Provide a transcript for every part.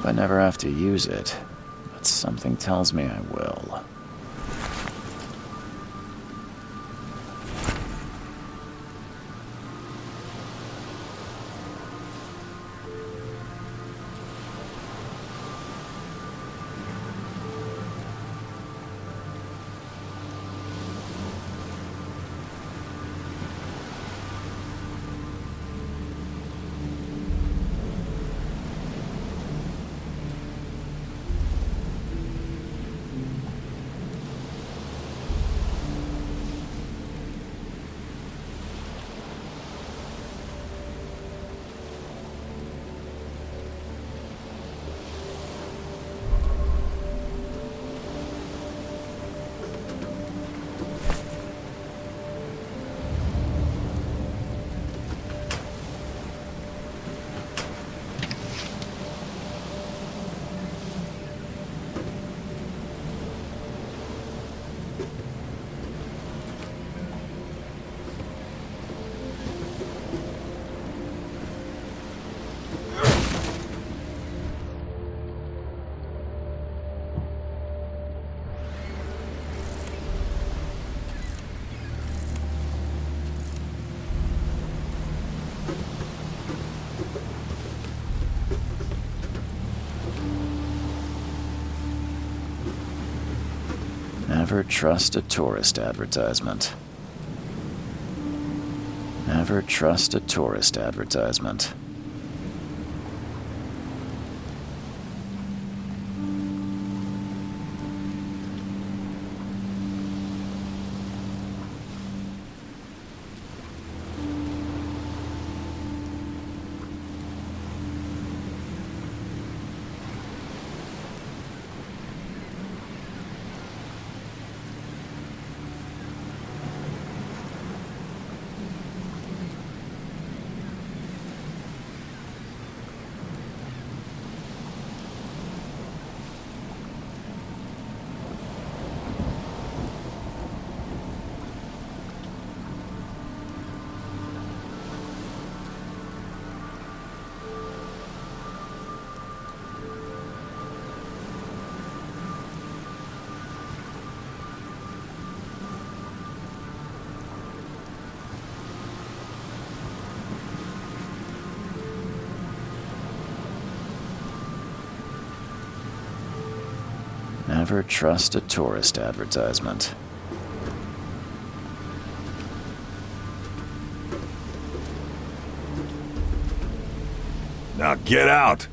Hope I never have to use it, but something tells me I will. Never trust a tourist advertisement. Never trust a tourist advertisement. Never trust a tourist advertisement. Now get out!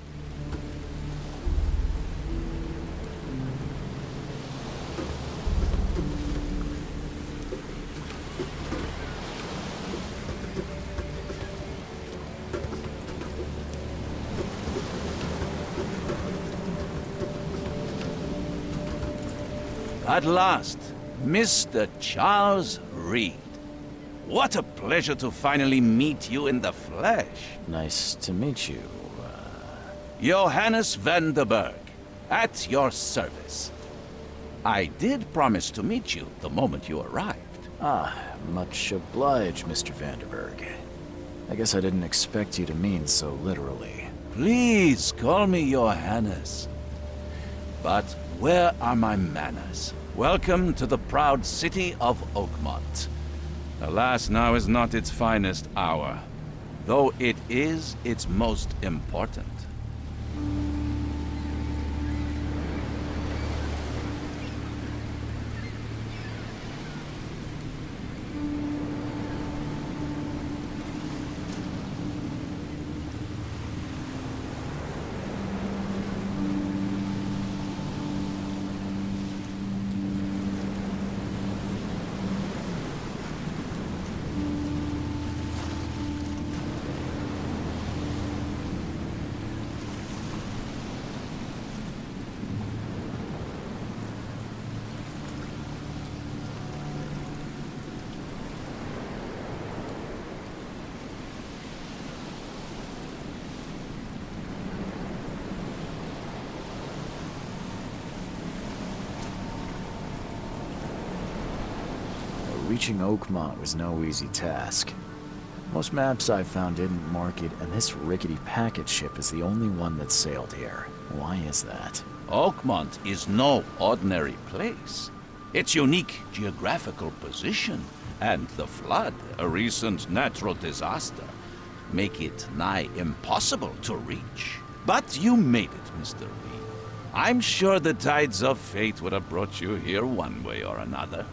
At last, Mr. Charles Reed. What a pleasure to finally meet you in the flesh. Nice to meet you. Johannes van der Berg, at your service. I did promise to meet you the moment you arrived. Much obliged, Mr. Vanderberg. I guess I didn't expect you to mean so literally. Please call me Johannes. But where are my manners? Welcome to the proud city of Oakmont. Alas, now is not its finest hour, though it is its most important. Reaching Oakmont was no easy task. Most maps I found didn't mark it, and this rickety packet ship is the only one that sailed here. Why is that? Oakmont is no ordinary place. Its unique geographical position and the flood, a recent natural disaster, make it nigh impossible to reach. But you made it, Mr. Lee. I'm sure the tides of fate would have brought you here one way or another.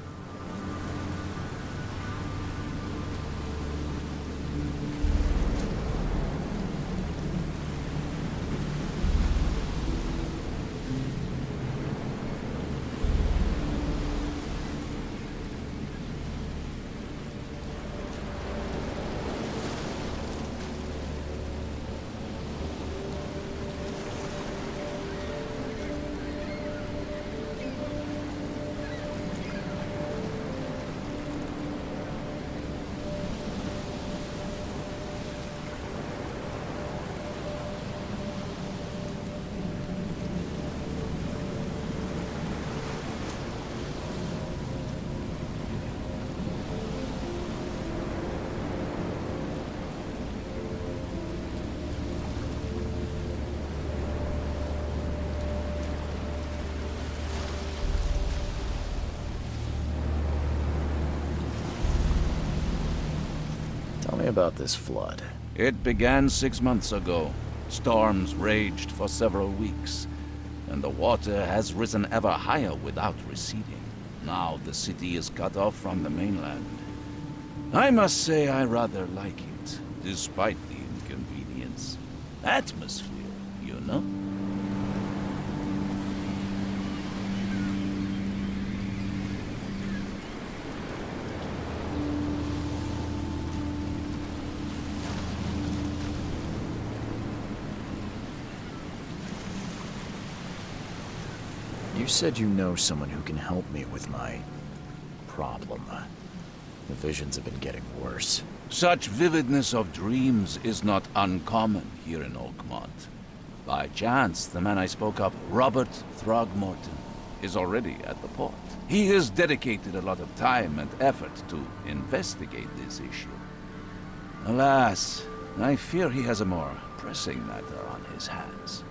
Tell me about this flood. It began 6 months ago. Storms raged for several weeks, and the water has risen ever higher without receding. Now the city is cut off from the mainland. I must say I rather like it, despite the inconvenience. Atmosphere, you know? You said you know someone who can help me with my problem. The visions have been getting worse. Such vividness of dreams is not uncommon here in Oakmont. By chance, the man I spoke of, Robert Throgmorton, is already at the port. He has dedicated a lot of time and effort to investigate this issue. Alas, I fear he has a more pressing matter on his hands.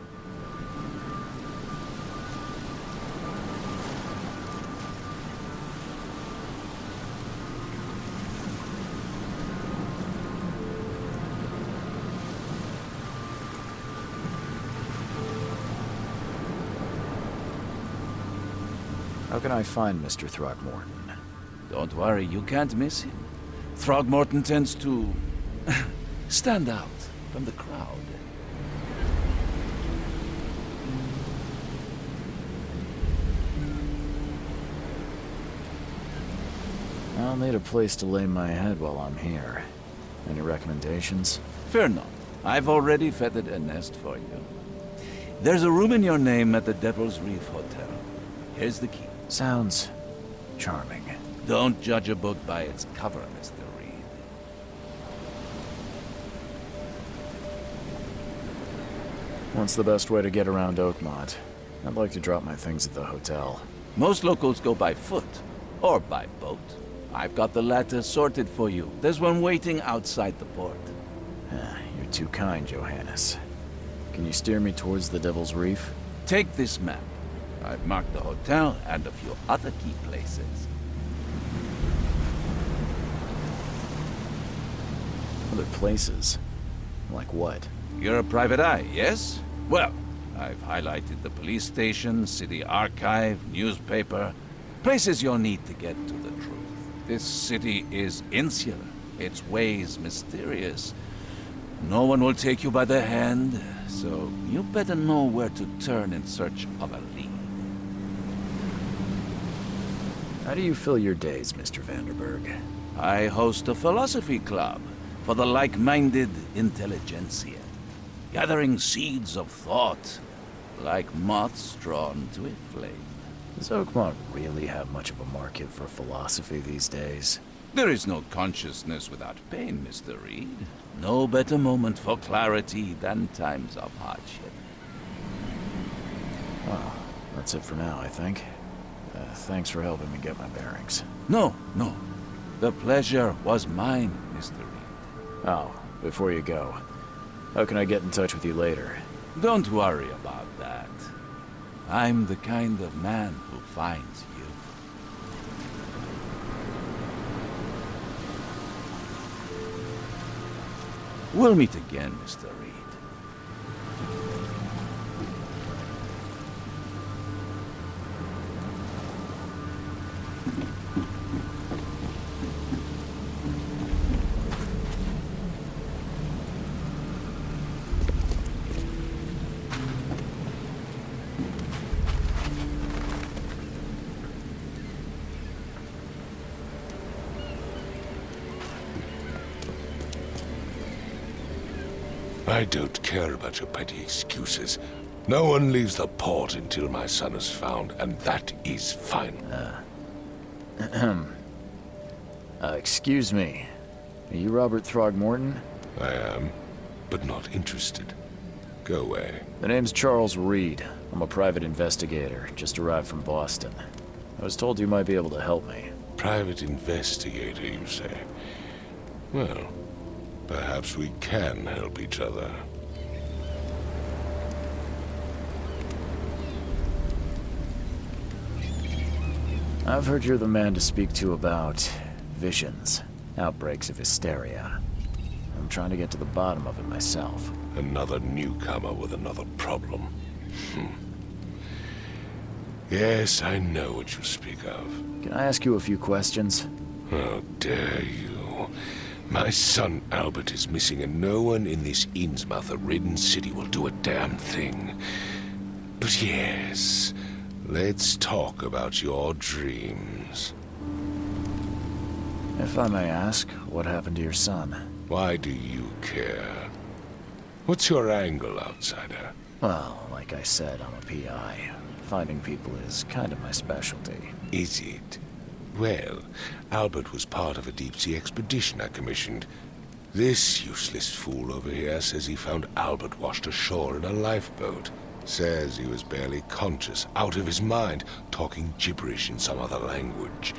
How can I find Mr. Throgmorton? Don't worry, you can't miss him. Throgmorton tends to stand out from the crowd. I'll need a place to lay my head while I'm here. Any recommendations? Fear not. I've already feathered a nest for you. There's a room in your name at the Devil's Reef Hotel. Here's the key. Sounds charming. Don't judge a book by its cover, Mr. Reed. What's the best way to get around Oakmont? I'd like to drop my things at the hotel. Most locals go by foot, or by boat. I've got the latter sorted for you. There's one waiting outside the port. You're too kind, Johannes. Can you steer me towards the Devil's Reef? Take this map. I've marked the hotel and a few other key places. Other places? Like what? You're a private eye, yes? Well, I've highlighted the police station, city archive, newspaper, places you'll need to get to the truth. This city is insular, its ways mysterious. No one will take you by the hand, so you better know where to turn in search of a lead. How do you fill your days, Mr. Vanderberg? I host a philosophy club for the like-minded intelligentsia, gathering seeds of thought, like moths drawn to a flame. Does Oakmont really have much of a market for philosophy these days? There is no consciousness without pain, Mr. Reed. No better moment for clarity than times of hardship. Well, that's it for now, I think. Thanks for helping me get my bearings. No. The pleasure was mine, Mr. Reed. Oh, before you go, how can I get in touch with you later? Don't worry about that. I'm the kind of man who finds you. We'll meet again, Mr. Reed. I don't care about your petty excuses. No one leaves the port until my son is found, and that is final. Excuse me. Are you Robert Throgmorton? I am, but not interested. Go away. The name's Charles Reed. I'm a private investigator, just arrived from Boston. I was told you might be able to help me. Private investigator, you say? Well, perhaps we can help each other. I've heard you're the man to speak to about visions, outbreaks of hysteria. I'm trying to get to the bottom of it myself. Another newcomer with another problem. Yes, I know what you speak of. Can I ask you a few questions? How dare you? My son Albert is missing, and no one in this Innsmouth-ridden city will do a damn thing. But yes, let's talk about your dreams. If I may ask, what happened to your son? Why do you care? What's your angle, outsider? Well, like I said, I'm a PI. Finding people is kind of my specialty. Is it? Well, Albert was part of a deep-sea expedition I commissioned. This useless fool over here says he found Albert washed ashore in a lifeboat. Says he was barely conscious, out of his mind, talking gibberish in some other language.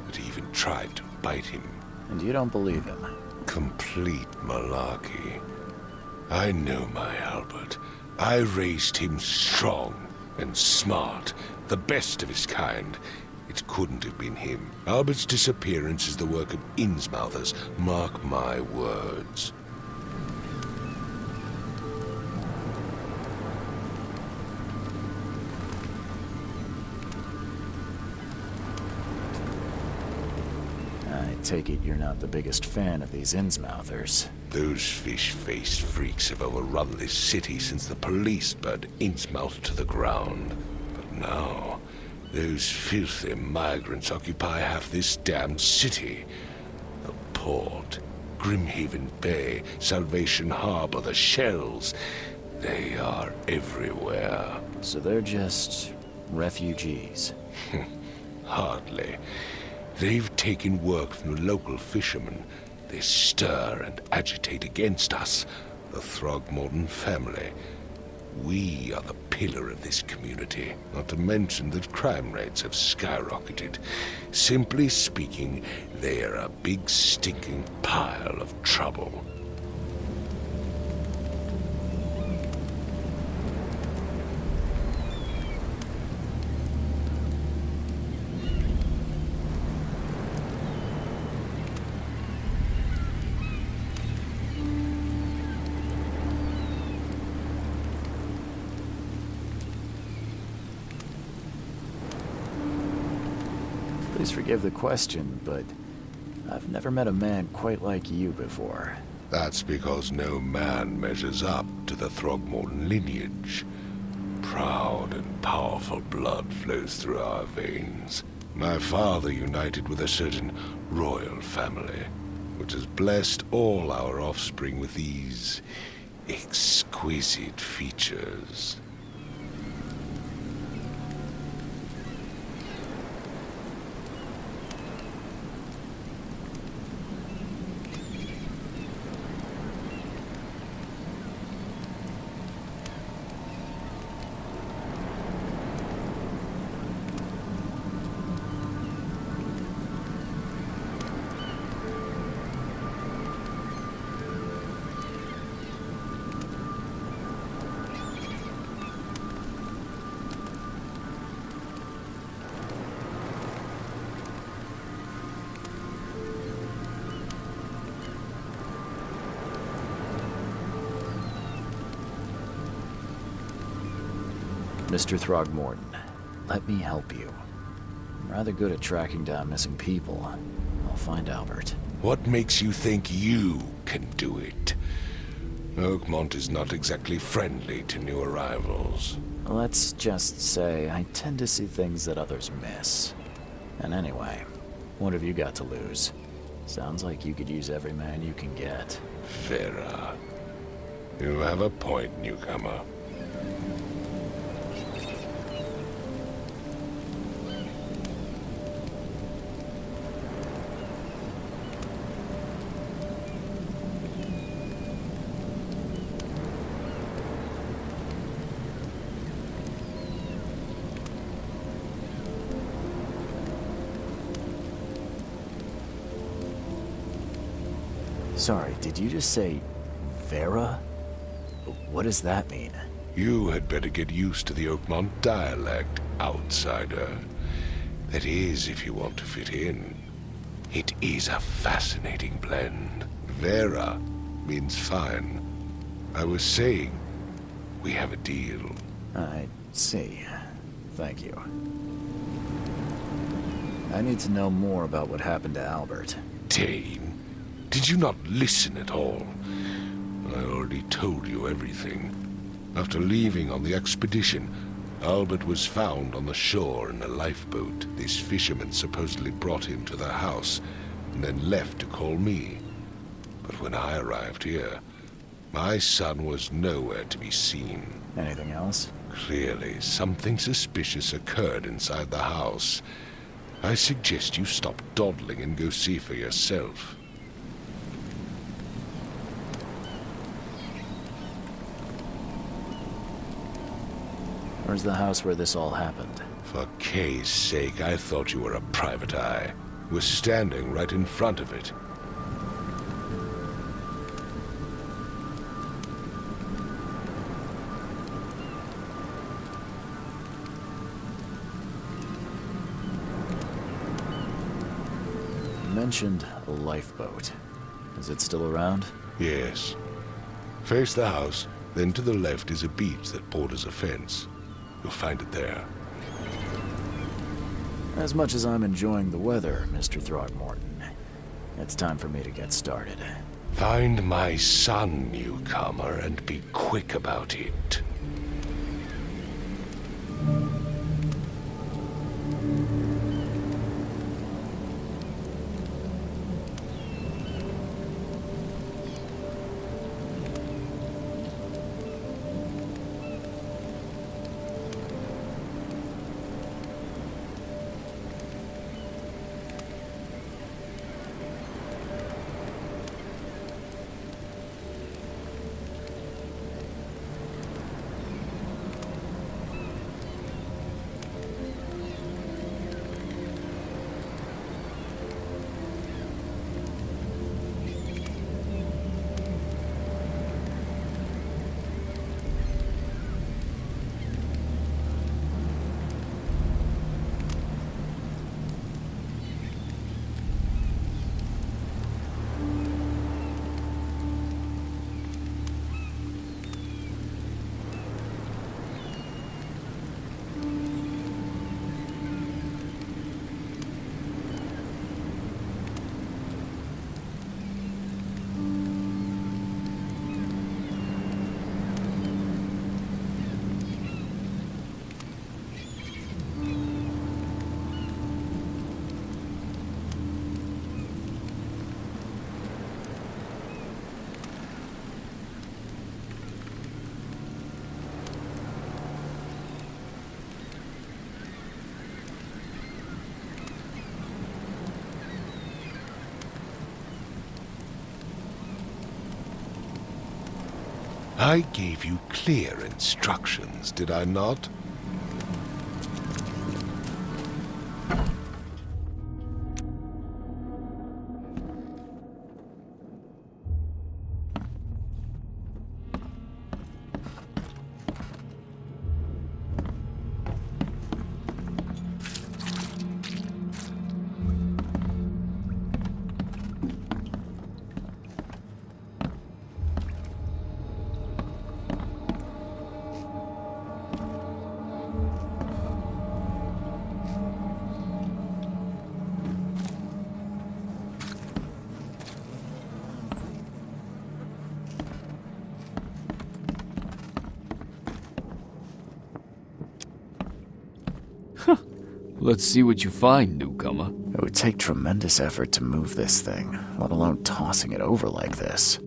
That he even tried to bite him. And you don't believe him? Complete malarkey. I know my Albert. I raised him strong and smart, the best of his kind. It couldn't have been him. Albert's disappearance is the work of Innsmouthers, mark my words. I take it you're not the biggest fan of these Innsmouthers. Those fish-faced freaks have overrun this city since the police burned Innsmouth to the ground. But now, those filthy migrants occupy half this damned city. The port, Grimhaven Bay, Salvation Harbor, the shells. They are everywhere. So they're just refugees. Hardly. They've taken work from the local fishermen. They stir and agitate against us, the Throgmorton family. We are the pillar of this community, not to mention that crime rates have skyrocketed. Simply speaking, they are a big stinking pile of trouble. Please forgive the question, but I've never met a man quite like you before. That's because no man measures up to the Throgmorton lineage. Proud and powerful blood flows through our veins. My father united with a certain royal family, which has blessed all our offspring with these exquisite features. Mr. Throgmorton, let me help you. I'm rather good at tracking down missing people. I'll find Albert. What makes you think you can do it? Oakmont is not exactly friendly to new arrivals. Let's just say I tend to see things that others miss. And anyway, what have you got to lose? Sounds like you could use every man you can get. Vera. You have a point, newcomer. Sorry, did you just say Vera? What does that mean? You had better get used to the Oakmont dialect, outsider. That is, if you want to fit in. It is a fascinating blend. Vera means fine. I was saying, we have a deal. I see. Thank you. I need to know more about what happened to Albert. Dane, did you not listen at all? I already told you everything. After leaving on the expedition, Albert was found on the shore in a lifeboat. This fisherman supposedly brought him to their house, and then left to call me. But when I arrived here, my son was nowhere to be seen. Anything else? Clearly, something suspicious occurred inside the house. I suggest you stop dawdling and go see for yourself. Where's the house where this all happened? For Kay's sake, I thought you were a private eye. We're standing right in front of it. You mentioned a lifeboat. Is it still around? Yes. Face the house, then to the left is a beach that borders a fence. You'll find it there. As much as I'm enjoying the weather, Mr. Throgmorton, it's time for me to get started. Find my son, newcomer, and be quick about it. I gave you clear instructions, did I not? Let's see what you find, newcomer. It would take tremendous effort to move this thing, let alone tossing it over like this.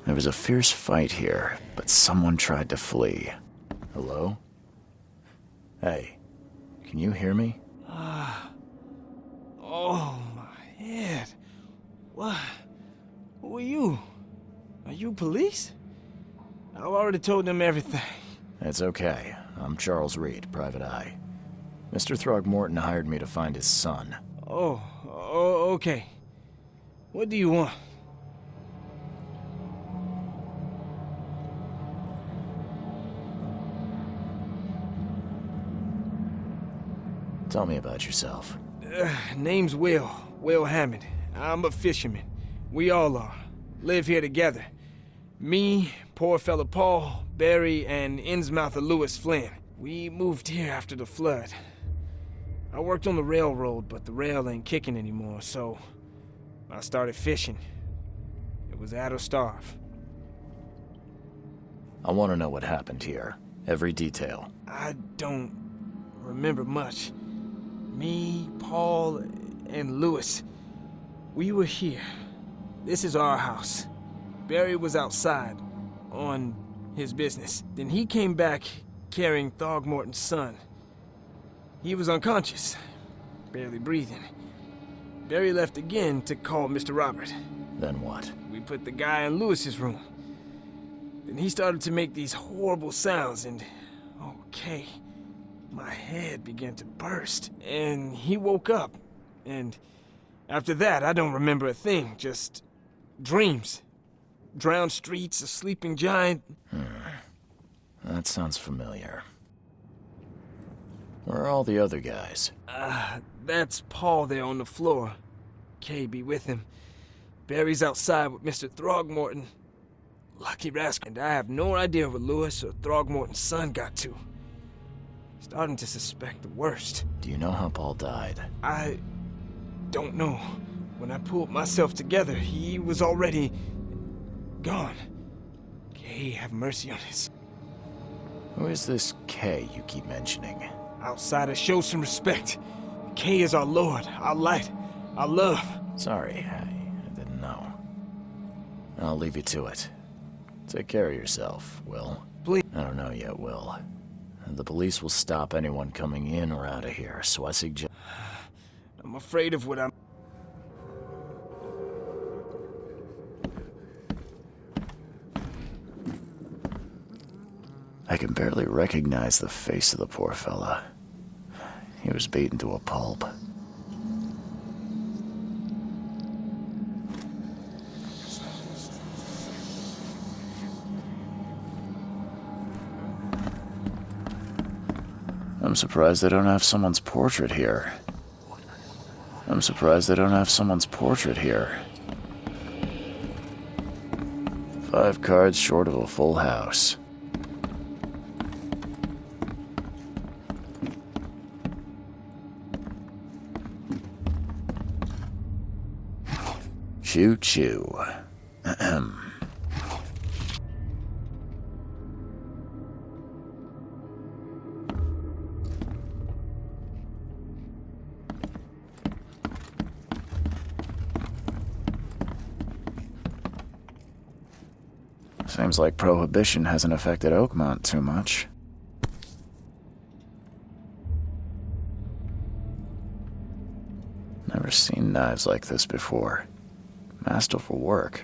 There was a fierce fight here, but someone tried to flee. Hello? Hey, can you hear me? Oh, my head. What? Who are you? Are you police? I've already told them everything. It's okay. I'm Charles Reed, Private Eye. Mr. Throgmorton hired me to find his son. Oh, okay. What do you want? Tell me about yourself. Name's Will Hammond. I'm a fisherman. We all are. Live here together. Me, poor fella Paul, Barry, and Innsmouther Lewis Flynn. We moved here after the flood. I worked on the railroad, but the rail ain't kicking anymore, so I started fishing. It was at or starve. I want to know what happened here. Every detail. I don't remember much. Me, Paul, and Lewis, we were here. This is our house. Barry was outside, on his business. Then he came back carrying Throgmorton's son. He was unconscious, barely breathing. Barry left again to call Mr. Robert. Then what? We put the guy in Lewis's room. Then he started to make these horrible sounds and... okay, my head began to burst. And he woke up. And after that, I don't remember a thing, just dreams. Drowned streets, a sleeping giant. That sounds familiar. Where are all the other guys? That's Paul there on the floor. Kay be with him. Barry's outside with Mr. Throgmorton. Lucky rascal. And I have no idea what Lewis or Throgmorton's son got to. Starting to suspect the worst. Do you know how Paul died? I don't know. When I pulled myself together, he was already gone. Kay have mercy on his. Who is this K you keep mentioning? Outsider, show some respect. Kay is our lord, our light, our love. Sorry, I didn't know. I'll leave you to it. Take care of yourself, Will. Please. I don't know yet, Will. The police will stop anyone coming in or out of here, so I suggest... I'm afraid of what I'm... I can barely recognize the face of the poor fella. He was beaten to a pulp. I'm surprised they don't have someone's portrait here. 5 cards short of a full house. Choo-choo. Ahem. Seems like Prohibition hasn't affected Oakmont too much. Never seen knives like this before. Masterful work.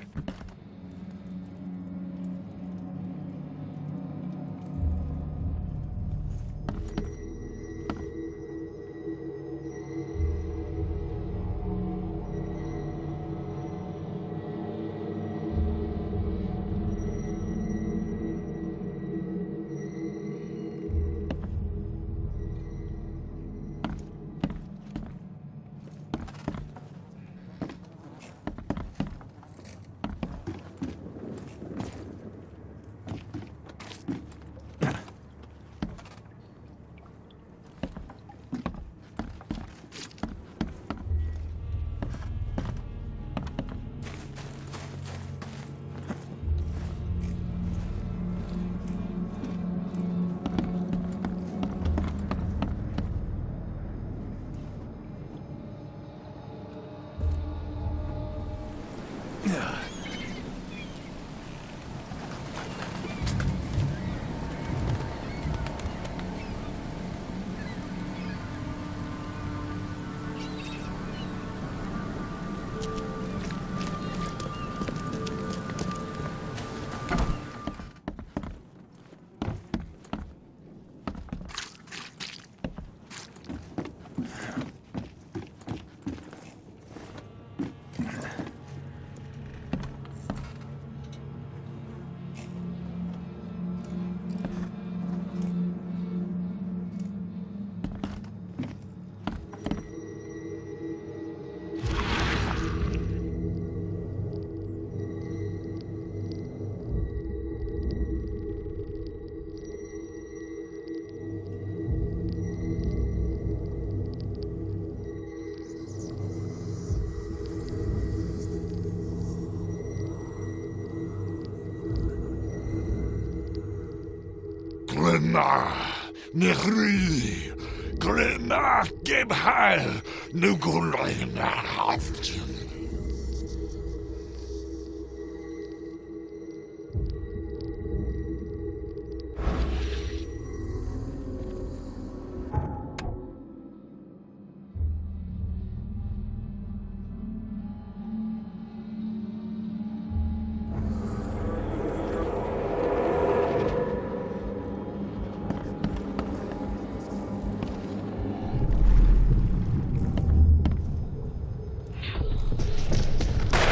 Nechri, Glena, Gebhal, Nugulina, Haftin.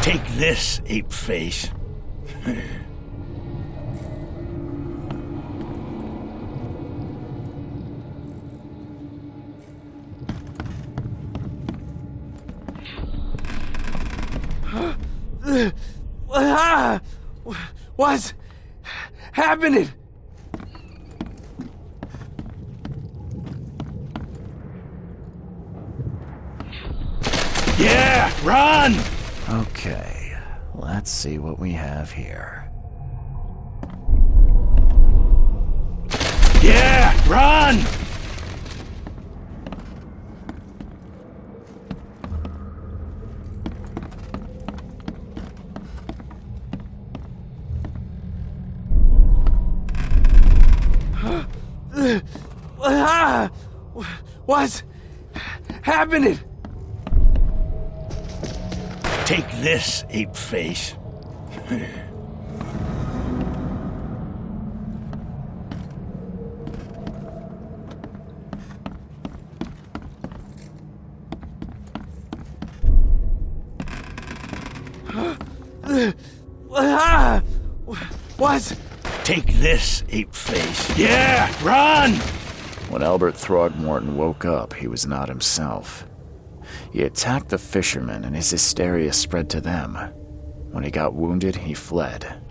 Take this, ape face. What's happening? Yeah, run! Okay, let's see what we have here. Yeah, run! What's happening? Take this, ape face. What's... Take this, ape face. Yeah, run! When Albert Throgmorton woke up, he was not himself. He attacked the fishermen and his hysteria spread to them. When he got wounded, he fled.